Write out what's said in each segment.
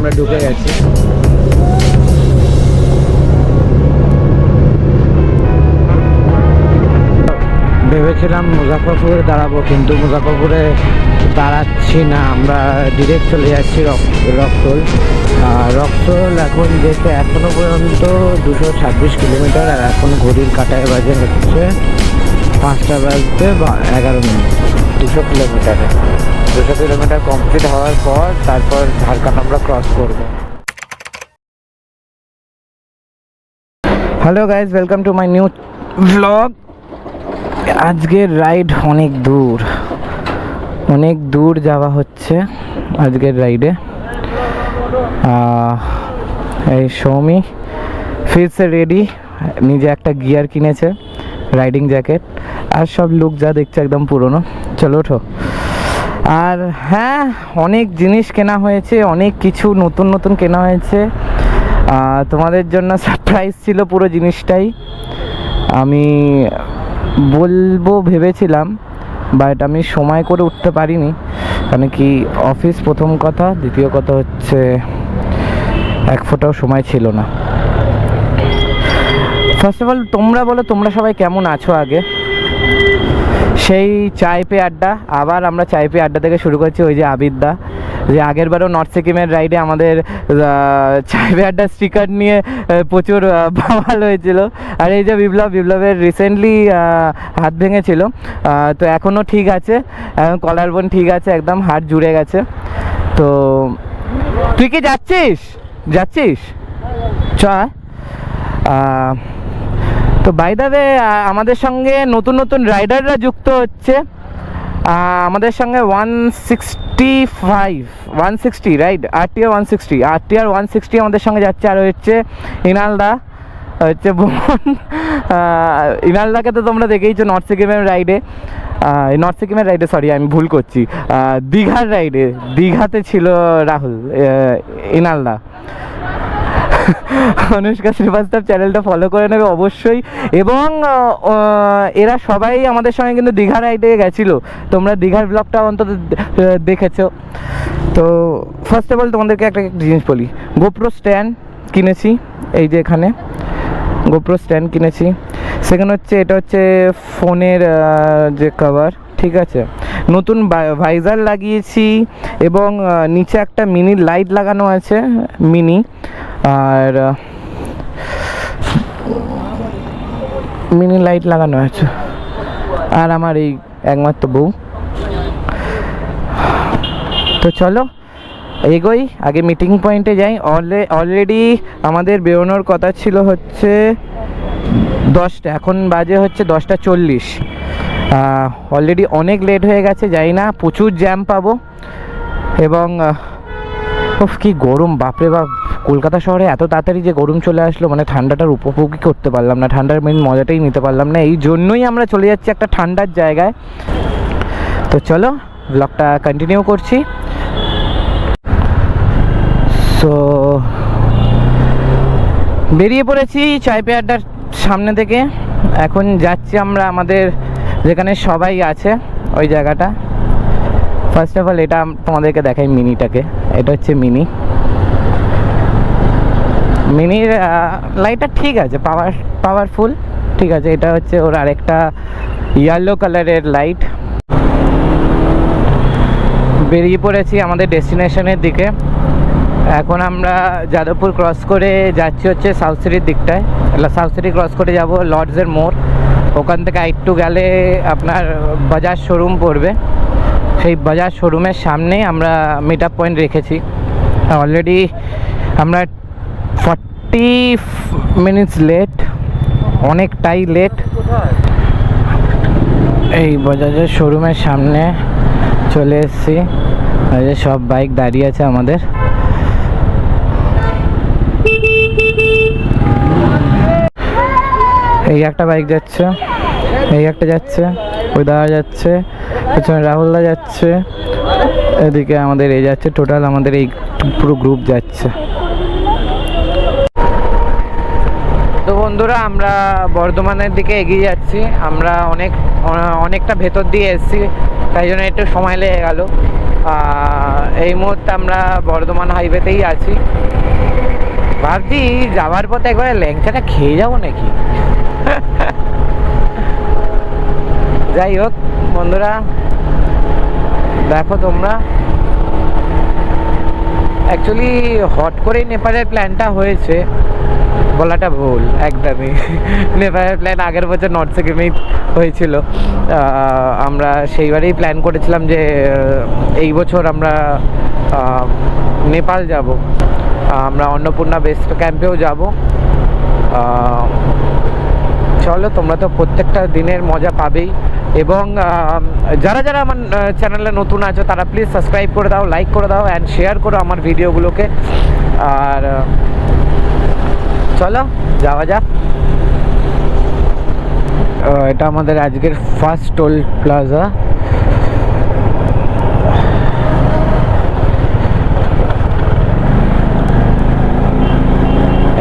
আমরা ঢুকে গেছি। ভেবেছিলাম মুজাফরপুরে দাঁড়াবো, কিন্তু মুজাফরপুরে দাঁড়াচ্ছি না, আমরা ডিরেক্ট চলে যাচ্ছি রক্সোল। রক্সোল এখন যেতে এখনো পর্যন্ত 226 কিলোমিটার, আর এখন ঘড়ির কাঁটায় বাজে হচ্ছে 5টা বাজতে 11 মিনিট। 200 কিলোমিটার কমপ্লিট হওয়ার পর তারপর ঝাড়খণ্ড আমরা ক্রস করব। Hello guys, welcome to my new blog. আজকের রাইড অনেক দূর যাওয়া হচ্ছে আজকের রাইডে। এই সৌমি ফিরছে রেডি, নিজে একটা গিয়ার কিনেছে, রাইডিং জ্যাকেট, আর সব লুক যা দেখছে একদম পুরনো। চলো ওঠো। আর হ্যাঁ, অনেক জিনিস কেনা হয়েছে, অনেক কিছু নতুন কেনা হয়েছে। তোমাদের জন্য সারপ্রাইজ ছিল পুরো জিনিসটাই। আমি বলবো ভেবেছিলাম, বাট আমি সময় করে উঠতে পারিনি, কারণ কি অফিস প্রথম কথা, দ্বিতীয় কথা হচ্ছে এক ফোঁটাও সময় ছিল না। ফার্স্ট অফ অল তোমরা বলো, তোমরা সবাই কেমন আছো? আগে সেই চায় পে আড্ডা, আবার আমরা চায় পে আড্ডা থেকে শুরু করছি। ওই যে আবিদদা, যে আগেরবারও নর্থ সিকিমের রাইডে আমাদের চায় পে আড্ডা স্টিকার নিয়ে প্রচুর বাওয়াল হয়েছিল। আর এই যে বিপ্লবের রিসেন্টলি হাত ভেঙেছিল, তো এখনও ঠিক আছে, এখন কলার বোন ঠিক আছে, একদম হাড় জুড়ে গেছে। তো তুই কি যাচ্ছিস চ। তো বাই দ্য ওয়ে, আমাদের সঙ্গে নতুন রাইডাররা যুক্ত হচ্ছে। আমাদের সঙ্গে 160 রাইড, RTR 160 আমাদের সঙ্গে যাচ্ছে। আর হচ্ছে ইনালদা, হচ্ছে বোন। ইনালদাকে তো তোমরা দেখেইছো নর্থ সিকিমের রাইডে, সরি আমি ভুল করছি, দীঘার রাইডে, দীঘাতে ছিল রাহুল, ইনালদা। অনুষ্কা শ্রীবাস্তব চ্যানেলটা ফলো করে নেবে অবশ্যই। এবং এরা সবাই আমাদের সঙ্গে কিন্তু দীঘা রাইডে গেছিলো, তোমরা দীঘার ব্লগটা অন্তত দেখেছো। তো ফার্স্ট অফ অল তোমাদেরকে একটা জিনিস বলি, গোপ্রো স্ট্যান্ড কিনেছি, এই যে এখানে গোপ্রো স্ট্যান্ড কিনেছি। সেকেন্ড হচ্ছে এটা হচ্ছে ফোনের যে কভার, ঠিক আছে, নতুন ভাইজার লাগিয়েছি, এবং নিচে একটা মিনি লাইট লাগানো আছে, মিনি। আর মিনি লাইট লাগানো আছে, আর আমার এই একমাত্র বউ। তো চলো এগোই, আগে মিটিং পয়েন্টে যাই। অলরেডি আমাদের বেরোনোর কথা ছিল হচ্ছে 10টা, এখন বাজে হচ্ছে 10:40। অলরেডি অনেক লেট হয়ে গেছে, যাই না প্রচুর জ্যাম পাবো। এবং কি গরম, বাপরে বাপ, কলকাতা শহরে এত তাড়াতাড়ি যে গরম চলে আসলো, মানে ঠান্ডাটার উপভোগই করতে পারলাম না, ঠান্ডার মেন মজাটাই নিতে পারলাম না। এই জন্যই আমরা চলে যাচ্ছি একটা ঠান্ডার জায়গায়। তো চলো ব্লগটা কন্টিনিউ করছি। সো বেরিয়ে পড়েছি চায় পে আড্ডার সামনে থেকে, এখন যাচ্ছি আমরা আমাদের যেখানে সবাই আছে ওই জায়গাটা। ফার্স্ট অফ অল এটা তোমাদেরকে দেখাই, মিনিটাকে, এটা হচ্ছে মিনির লাইটটা ঠিক আছে, পাওয়ারফুল, ঠিক আছে। এটা হচ্ছে ওর আরেকটা ইয়েলো কালারের লাইট। বেরিয়ে পড়েছি আমাদের ডেস্টিনেশনের দিকে। এখন আমরা যাদবপুর ক্রস করে যাচ্ছি হচ্ছে সাউথ সিটির দিকটায়। সাউথ সিটি ক্রস করে যাব লর্ডসের মোড়, ওখান থেকে একটু গেলে আপনার বাজাজ শোরুম পড়বে। সেই বাজাজ শোরুমের সামনে আমরা মিট আপ পয়েন্ট রেখেছি। অলরেডি আমরা 40 মিনিটস লেট, অনেকটাই লেট। এই বাজাজের শোরুমের সামনে চলে এসেছি, সব বাইক দাঁড়িয়ে আছে আমাদের। এই একটা বাইক যাচ্ছে, এই একটা যাচ্ছে, ওই দাদা যাচ্ছে, পেছনে রাহুলদা যাচ্ছে, এদিকে আমাদের এই যাচ্ছে। টোটাল আমাদের এই পুরো গ্রুপ যাচ্ছে। তো বন্ধুরা, আমরা বর্ধমানের দিকে এগিয়ে যাচ্ছি। আমরা অনেকটা ভেতর দিয়ে এসেছি, তাই জন্য একটু সময় লেগে গেল। এই মুহূর্তে আমরা বর্ধমান হাইওয়েতেই আছি। ভাবছি যাওয়ার পথে একবারে ল্যাংচাটা খেয়ে যাবো নাকি। যাই হোক বন্ধুরা, দেখো তোমরা, অ্যাকচুয়ালি হট করেই নেপালের প্ল্যানটা হয়েছে বলাটা ভুল একদমই। নেপালের প্ল্যান আগের বছর নর্থ সিকিমেই হয়েছিল। আমরা সেইবারেই প্ল্যান করেছিলাম যে এই বছর আমরা নেপাল যাব। আমরা অন্নপূর্ণা বেস ক্যাম্পেও যাব। চলো, তোমরা তো প্রত্যেকটা দিনের মজা পাবেই। এবং যারা যারা আমার চ্যানেলে নতুন আছো তারা প্লিজ সাবস্ক্রাইব করে দাও, লাইক করে দাও অ্যান্ড শেয়ার করো আমার ভিডিওগুলোকে। আর চলো যাওয়া যাক। এটা আমাদের আজকের ফার্স্ট টোল প্লাজা।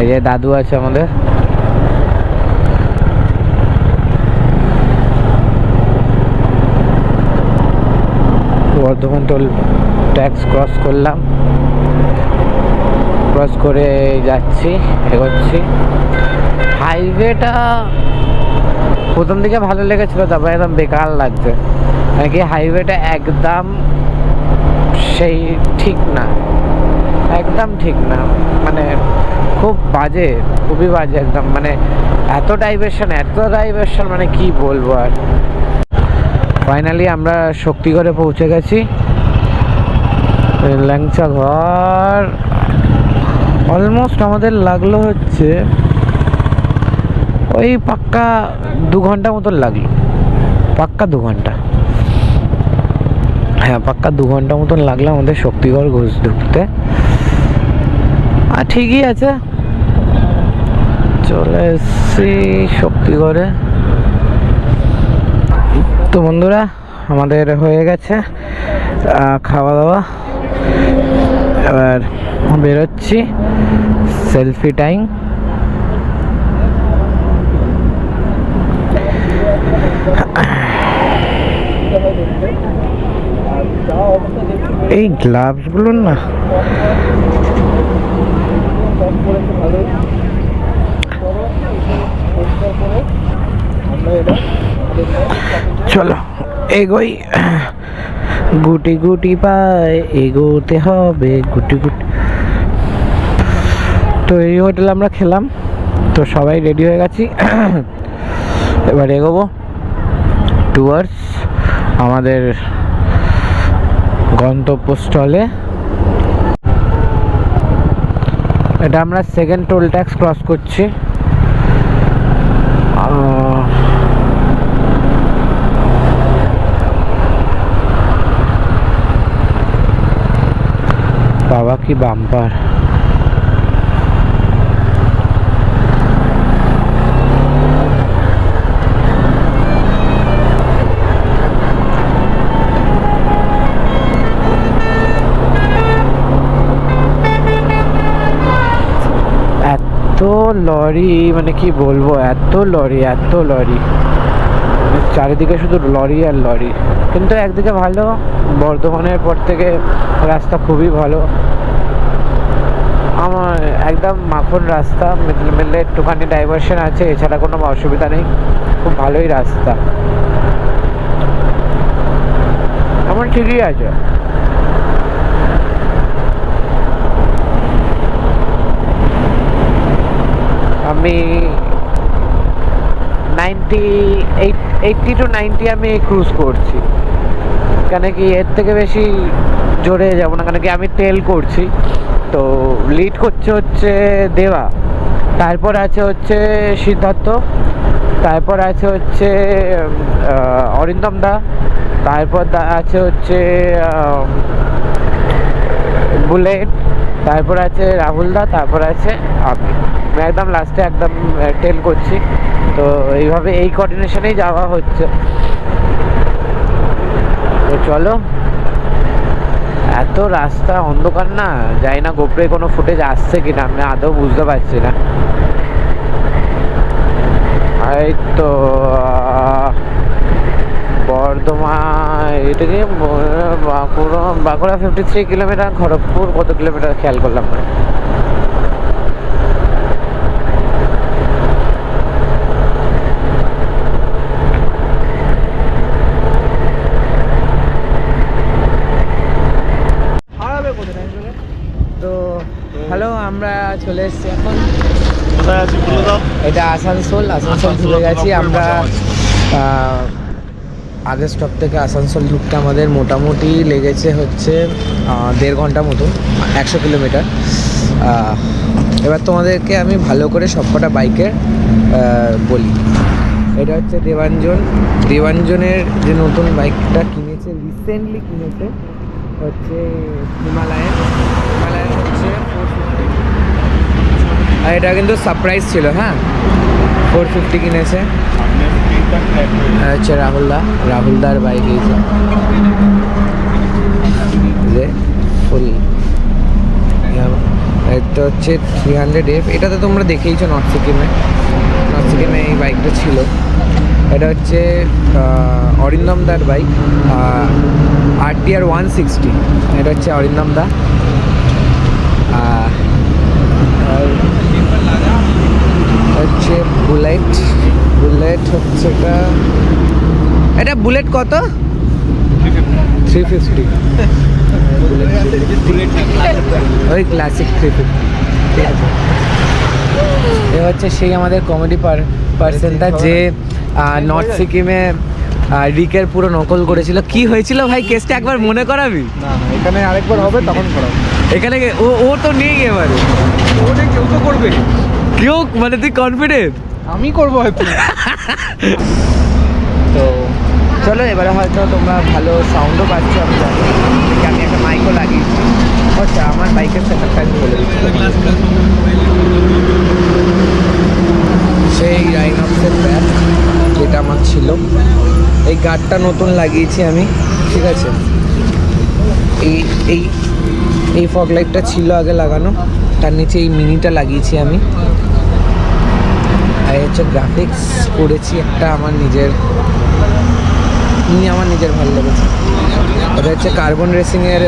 এই যে দাদু আছে আমাদের। বর্ধমান টোল ট্যাক্স ক্রস করলাম, ক্রস করে যাচ্ছি, এগোচ্ছি। হাইওয়েটা প্রথম দিকে ভালো লেগেছিল, তারপরে একদম বেকার লাগছে। নাকি হাইওয়েটা একদম সেই ঠিক না, একদম ঠিক না, মানে খুব বাজে, খুবই বাজে একদম। মানে এত ডাইভারশন, মানে কি বলবো আর। ফাইনালি আমরা শক্তিগড়ে পৌঁছে গেছি। ল্যাংচা ঘর অলমোস্ট আমাদের লাগলো হচ্ছে ওই পাক্কা 2 ঘন্টা মতন লাগলো, পাক্কা 2 ঘন্টা। হ্যাঁ, পাক্কা 2 ঘন্টা মতন লাগলো আমাদের শক্তিগড় ঘুষ ঢুকতে। আর ঠিকই আছে, চলে এসছি শক্তিগড়ে। তো বন্ধুরা, আমাদের হয়ে গেছে খাওয়া দাওয়া। এবার বেরোচ্ছি, সেলফি টাইম। এই গ্লাভসগুলো না চলো এগোই, গুটি গুটি পায় এগোতে হবে, গুটি গুটি। তো এই হোটেলে আমরা খেলাম, তো সবাই রেডি হয়ে গেছি। এবার এগোবো টুয়ার্ডস আমাদের গন্তব্যস্থলে। এটা আমরা সেকেন্ড টোল ট্যাক্স ক্রস করছি। বাবা কি বাম্পার! এত লরি, মানে কি বলবো, এত লরি, চারিদিকে শুধু লরি আর লরি। কিন্তু একদিকে ভালো, বর্ধমানের পর থেকে রাস্তা খুবই ভালো। আমার একদম মাখন রাস্তা, মিডলে একটুখানি ডাইভারশন আছে, এছাড়া কোনো অসুবিধা নেই, খুব ভালোই রাস্তা। আমার ঠিকই আছে। আমি 80 to 90 আমি ক্রুজ করছি, কেন কি এর থেকে বেশি জোরে যাবো না, কেন কি আমি টেল করছি। তো লিড করছে হচ্ছে দেবা, তারপর আছে হচ্ছে সিদ্ধার্থ, তারপর আছে হচ্ছে অরিন্দম দা, তারপর আছে হচ্ছে বুলেট, তারপর আছে রাহুল দা, তারপর আছে আমি একদম লাস্টে একদম টেল করছি। তো এইভাবে এই কোঅর্ডিনেশনেই যাওয়া হচ্ছে। তো চলো, এত রাস্তা অন্ধকার না, জানি না গোপ্রে কোনো ফুটেজ আসছে কিনা, আমি আদৌ বুঝতে পারছি না। এই তো বর্ধমান, এটাকে বাঁকুড়া 53 কিলোমিটার, খড়গপুর কত কিলোমিটার খেয়াল করলাম না। তো হ্যালো, আমরা চলে এসেছি এখন, এটা আসানসোল ঢুকে গেছি আমরা। আগের স্টপ থেকে আসানসোল ঢুকতে আমাদের মোটামুটি লেগেছে হচ্ছে 1.5 ঘন্টা মতন, 100 কিলোমিটার। এবার তোমাদেরকে আমি ভালো করে সবকটা বাইকের বলি। এটা হচ্ছে দেবাঞ্জনের যে নতুন বাইকটা কিনেছে, রিসেন্টলি কিনেছে, হচ্ছে হিমালয়ান হচ্ছে 450। আর এটা কিন্তু সারপ্রাইজ ছিল, হ্যাঁ 450 কিনেছে। হচ্ছে রাহুলদার বাইক, এই যে ফুল। এটা হচ্ছে 300F, এটা তো তোমরা দেখেইছো নর্থ সিকিমে এই বাইকটা ছিল। এটা হচ্ছে অরিন্দম দার বাইক, RTR 160। এটা হচ্ছে অরিন্দম দা। হচ্ছে বুলেট হচ্ছে এটা বুলেট কত? 350। ওই ক্লাসিক 350, ঠিক আছে। এ হচ্ছে সেই আমাদের কমেডি পার্সনটা যে নর্থ সিকিমে রিকের পুরো নকল করেছিল। কি হয়েছিল ভাই কেসটা একবার মনে করাবি? না এখানে আরেকবার হবে, তখন করাবো। এখানে ও তো নেই এবারে, কেউ তো করবে, কেউ মানে তুই কনফিডেন্ট? আমি করবো হয়তো। তো চলো, এবারে হয়তো তোমরা ভালো সাউন্ডও পাচ্ছ, আমি জানি। আমি একটা মাইকও লাগিয়েছি। আচ্ছা, আমার বাইকের সেটআপটা আমি বলে দিচ্ছি। সেই রাইনক্সের ব্যাগ যেটা আমার ছিল, এই গার্ডটা নতুন লাগিয়েছি আমি, ঠিক আছে। এই ফগ লাইটটা ছিল আগে লাগানো, তার নিচে এই মিনিটা লাগিয়েছি আমি। আর হচ্ছে গ্রাফিক্স করেছি একটা আমার নিজের ভালো লেগেছে। এটা হচ্ছে কার্বন রেসিংয়ের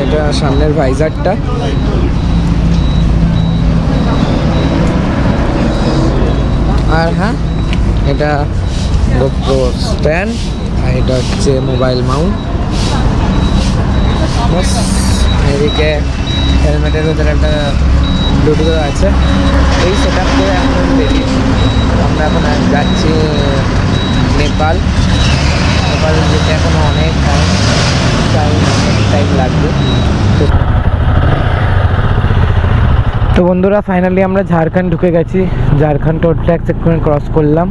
এটা সামনের ভাইজারটা। আর হ্যাঁ, এটা গোপ্রো স্ট্যান্ড, আর এটা হচ্ছে মোবাইল মাউন্ট। এদিকে হেলমেটের ভেতরে একটা ব্লুটুথ আছে। এই সেট আপ করে এখন বেরিয়েছি আমরা। এখন যাচ্ছি নেপাল যেতে এখনো অনেক টাইম লাগবে। তো বন্ধুরা, ফাইনালি আমরা ঝাড়খণ্ড ঢুকে গেছি। ঝাড়খণ্ড টোল ট্যাক্স এক্ষুনি ক্রস করলাম।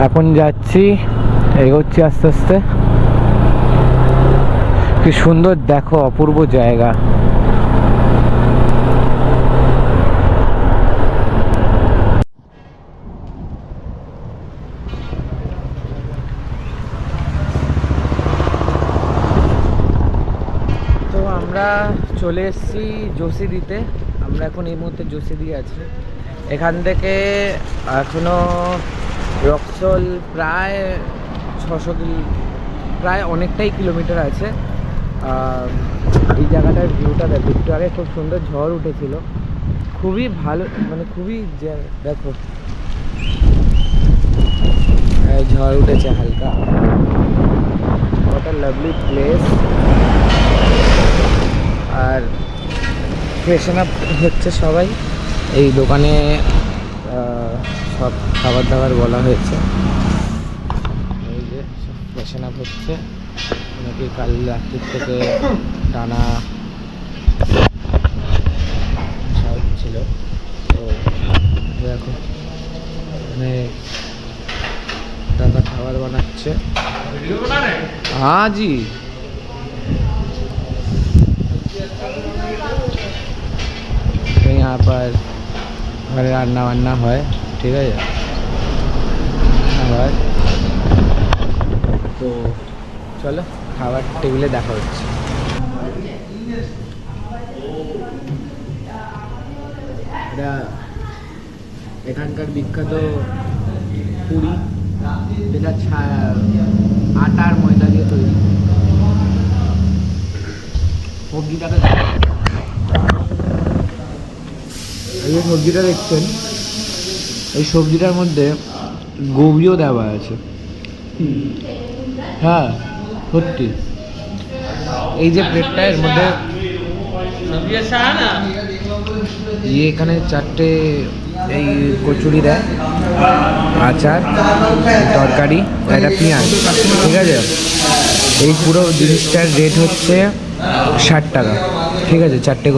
এখন যাচ্ছি, এগোচ্ছি আস্তে আস্তে। কি সুন্দর দেখো, অপূর্ব জায়গা। তো আমরা চলে এসেছি যোশীদিতে। আমরা এখন এই মুহূর্তে যোশীদি আছি। এখান থেকে এখনো রক্সল প্রায় 600 প্রায় অনেকটাই কিলোমিটার আছে। এই জায়গাটার ভিউটা দেখো, একটু আগে খুব সুন্দর ঝড় উঠেছিল, খুবই ভালো, মানে খুবই দেখো ঝড় উঠেছে হালকা। ওটা লাভলি প্লেস। আর ফ্রেশন আপ হচ্ছে সবাই। এই দোকানে সব খাবার দাবার বলা হয়েছে। এই যে সব ফ্রেশন আপ হচ্ছে, নাকি কাল রাত্রির থেকে টানা ছিল। তো দেখো এখানে দাদা খাবার বানাচ্ছে। हाँ जी, तो यहाँ पर ঘরে রান্না বান্না হয়, ঠিক আছে। আবার তো চলো খাবার টেবিলে দেখা হচ্ছে। এটা এখানকার বিখ্যাত পুরি, যেটা আটা আর ময়দা দিয়ে তৈরি। সবজিটাকে এই যে সবজিটা দেখছেন, এই সবজিটার মধ্যে গোবিও দেওয়া আছে। হ্যাঁ সত্যি, এই যে প্লেটটা এর মধ্যে এখানে 4টে এই কচুরি দেয়, আচার, তরকারি, একটা পেঁয়াজ, ঠিক আছে। এই পুরো জিনিসটার রেট হচ্ছে 60 টাকা, ঠিক আছে। 4টে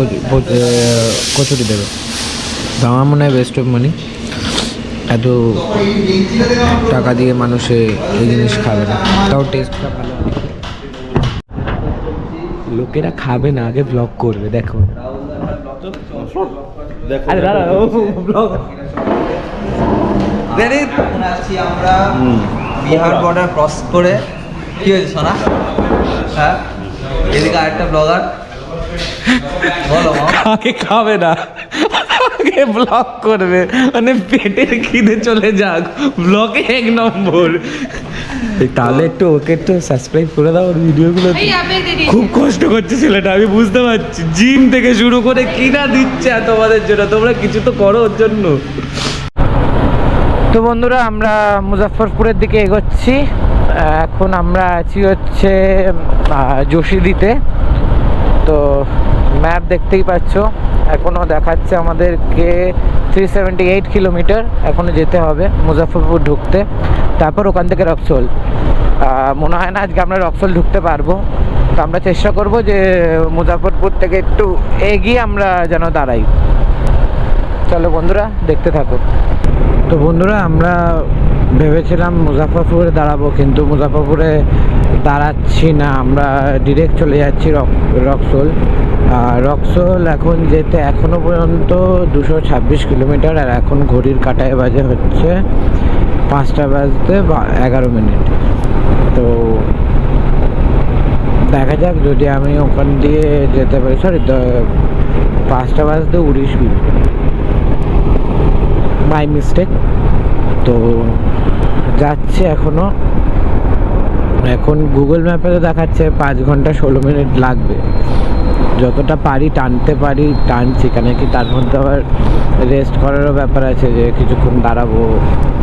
কচুরি দেবে। তো আমার মনে হয় বেস্ট অফ মানি, এত টাকা দিয়ে মানুষে এই জিনিস খাবে না, তাও টেস্টটা ভালো। লোকেরা খাবে না, আগে ব্লগ করবে। দেখো আরে দাদা ব্লগ এখন আছি আমরা বিহার বর্ডার ক্রস করে। কি হয়েছে সোনা? হ্যাঁ, এদিকে আরেকটা ব্লগার। বলো আগে খাবে না, আগে ব্লগ করবে, মানে পেটের খিদে চলে যাক, ব্লগে 1 নম্বর। তাহলে একটু ওকে একটু সাবস্ক্রাইব করে দাও, ওর ভিডিওগুলো। খুব কষ্ট করছে ছেলেটা, আমি বুঝতে পারছি। জিম থেকে শুরু করে কিনা দিচ্ছে তোমাদের জন্য, তোমরা কিছু তো করো ওর জন্য। তো বন্ধুরা, আমরা মুজাফফরপুরের দিকে এগোচ্ছি। এখন আমরা আছি হচ্ছে যোশীদিতে। তো ম্যাপ দেখতেই পাচ্ছ, এখনও দেখাচ্ছে আমাদেরকে 378 কিলোমিটার এখনও যেতে হবে মুজাফফরপুর ঢুকতে, তারপর ওখান থেকে রক্সোল। মনে হয় না আজকে আমরা রক্সোল ঢুকতে পারবো, তো আমরা চেষ্টা করব যে মুজাফফরপুর থেকে একটু এগিয়ে আমরা যেন দাঁড়াই। চলো বন্ধুরা, দেখতে থাকো। তো বন্ধুরা, আমরা ভেবেছিলাম মুজাফফরপুরে দাঁড়াবো, কিন্তু মুজাফফরপুরে দাঁড়াচ্ছি না, আমরা ডিরেক্ট চলে যাচ্ছি রক্সোল। রক্সোল এখন যেতে এখনও পর্যন্ত 226 কিলোমিটার, আর এখন ঘড়ির কাঁটায় বাজে হচ্ছে 5টা বাজতে 11 মিনিট। তো দেখা যাক, যদি আমি ওখান দিয়ে যেতে পারি। সরি, 5টা বাজতে 19 মিনিট, বাই মিস্টেক। তো যাচ্ছে এখনও। এখন গুগল ম্যাপে তো দেখাচ্ছে 5 ঘন্টা 16 মিনিট লাগবে। যতটা পারি টানতে পারি টানছি, কেন কি তার মধ্যে আবার রেস্ট করারও ব্যাপার আছে, যে কিছুক্ষণ দাঁড়াবো,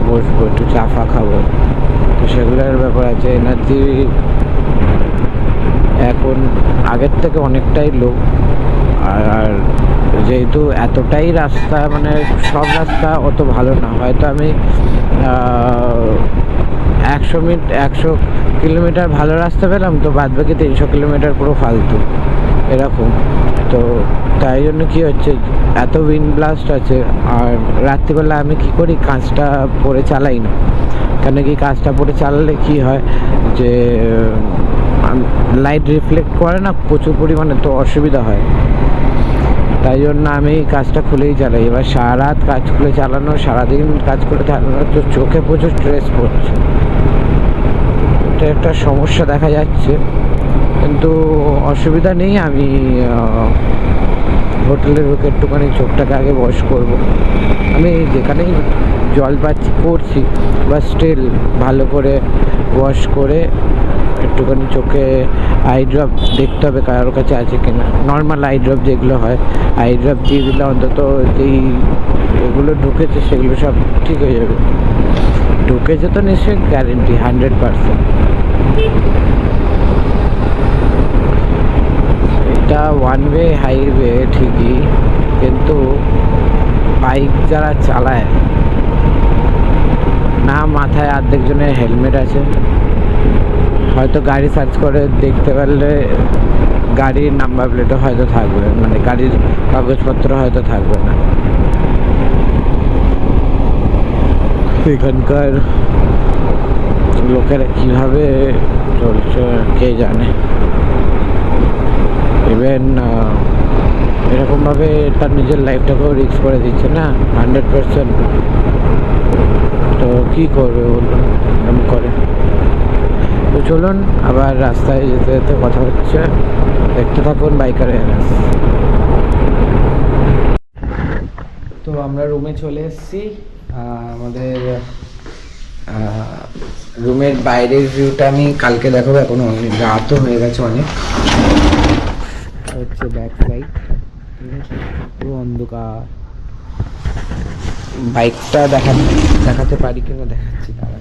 বসবো, একটু চা ফা খাবো, তো সেগুলোর ব্যাপার আছে। এনার্জি এখন আগের থেকে অনেকটাই লো। আর যেহেতু এতটাই রাস্তা, মানে সব রাস্তা অত ভালো না, হয়তো আমি 100 কিলোমিটার ভালো রাস্তা পেলাম, তো বাদ বাকি 300 কিলোমিটার পুরো ফালতু, এরকম। তো তাই জন্য কী হচ্ছে, এত উইন্ড ব্লাস্ট আছে। আর রাত্রিবেলা আমি কি করি, কাঁচটা পরে চালাই না, কেন কি কাঁচটা পরে চালালে কি হয় যে লাইট রিফ্লেক্ট করে না প্রচুর পরিমাণে, তো অসুবিধা হয়। তাই জন্য আমি কাজটা খুলেই চালাই। এবার সারা রাত কাজ খুলে চালানো, সারাদিন কাজ করে চালানো, তো চোখে প্রচুর স্ট্রেস পড়ছে, এটা একটা সমস্যা দেখা যাচ্ছে। কিন্তু অসুবিধা নেই, আমি হোটেলের ঢুকে একটুখানি চোখটাকে আগে ওয়াশ করবো। আমি যেখানেই জল পাচ্ছি করছি, বা স্টিল ভালো করে ওয়াশ করে একটুখানি চোখে আই ড্রপ দেখতে হবে কারোর কাছে আছে কিনা। নর্মাল আই ড্রপ যেগুলো হয়, আই ড্রপ দিয়ে দিলে অন্তত যেই এগুলো ঢুকেছে সেগুলো সব ঠিক হয়ে যাবে। ঢুকেছে তো নিশ্চয়ই, গ্যারেন্টি 100%। এটা ওয়ান ওয়ে হাইওয়ে ঠিকই, কিন্তু বাইক যারা চালায় না, মাথায় অর্ধেক জনের হেলমেট আছে। হয়তো গাড়ি সার্চ করে দেখতে পারলে গাড়ির নাম্বার প্লেটও হয়তো থাকবে, মানে গাড়ির কাগজপত্র হয়তো থাকবে না। এখানকার লোকেরা কিভাবে চলছে কে জানে। ইভেন এরকমভাবে তার নিজের লাইফটাকেও রিস্ক করে দিচ্ছে না 100%। তো কী করবে বলুন, এরকম করে। তো চলুন, আবার রাস্তায় যেতে যেতে কথা হচ্ছে, দেখতে থাকুন বাইকার এনএস। তো আমরা রুমে চলে এসেছি। আমাদের রুমের বাইরের ভিউটা আমি কালকে দেখাবো, এখন অনেক রাতও হয়ে গেছে অনেক। হচ্ছে ব্যাক সাইড, ঠিক আছে, পুরো অন্ধকার। বাইকটা দেখাতে পারি কিনা দেখাচ্ছি তারা।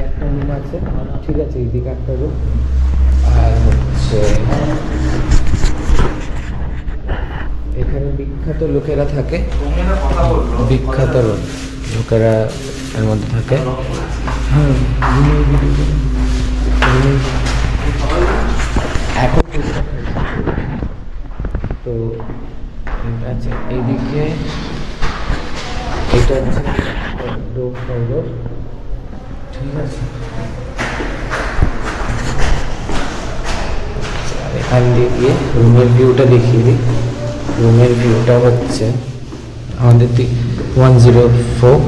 একটা রুম আছে, ঠিক আছে, এইদিকে একটা রুম। আর হচ্ছে এখানে বিখ্যাত লোকেরা থাকে, বিখ্যাত লোকেরা এর মধ্যে থাকে। হ্যাঁ, এখন তো আচ্ছা, এইদিকে এটা হচ্ছে ফ্লোর, ঠিক আছে। এখান দিয়ে গিয়ে রুমের ভিউটা দেখিয়ে দিই। রুমের ভিউটা হচ্ছে আমাদের 104,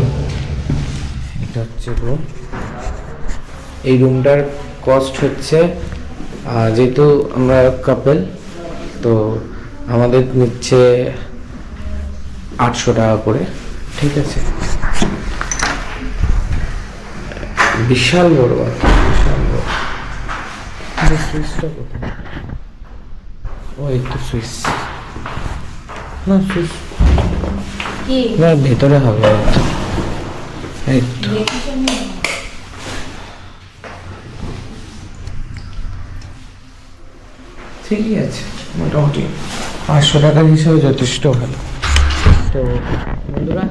এটা হচ্ছে রুম। এই রুমটার কস্ট হচ্ছে, যেহেতু আমরা কাপল, তো আমাদের নিচ্ছে 800 টাকা করে, ঠিক আছে। বিশাল বড়, বিশাল বড়। সুইচটা কোথায়? ও এই তো সুইচ, না সুইচ না, ভেতরে হবে হয়তো। এই তো ঠিকই আছে, মোটামুটি 500 টাকার হিসাবে যথেষ্ট ভালো। তো বন্ধুরা,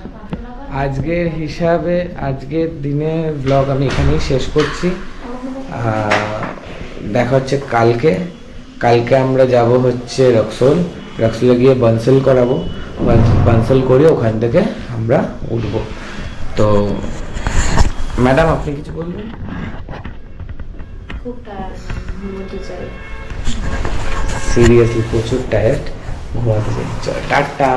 আজকের হিসাবে আজকের দিনে ব্লগ আমি এখানেই শেষ করছি। দেখা হচ্ছে কালকে আমরা যাব হচ্ছে রক্সলে গিয়ে বানসেল করাবো, বানসেল করে ওখান থেকে আমরা উঠবো। তো ম্যাডাম আপনি কিছু বলবেন? খুব টায়ার্ড, ঘুমোতে চাই। সিরিয়াসলি প্রচুর টায়ার্ড, ঘুমাতে চাই। টাটা।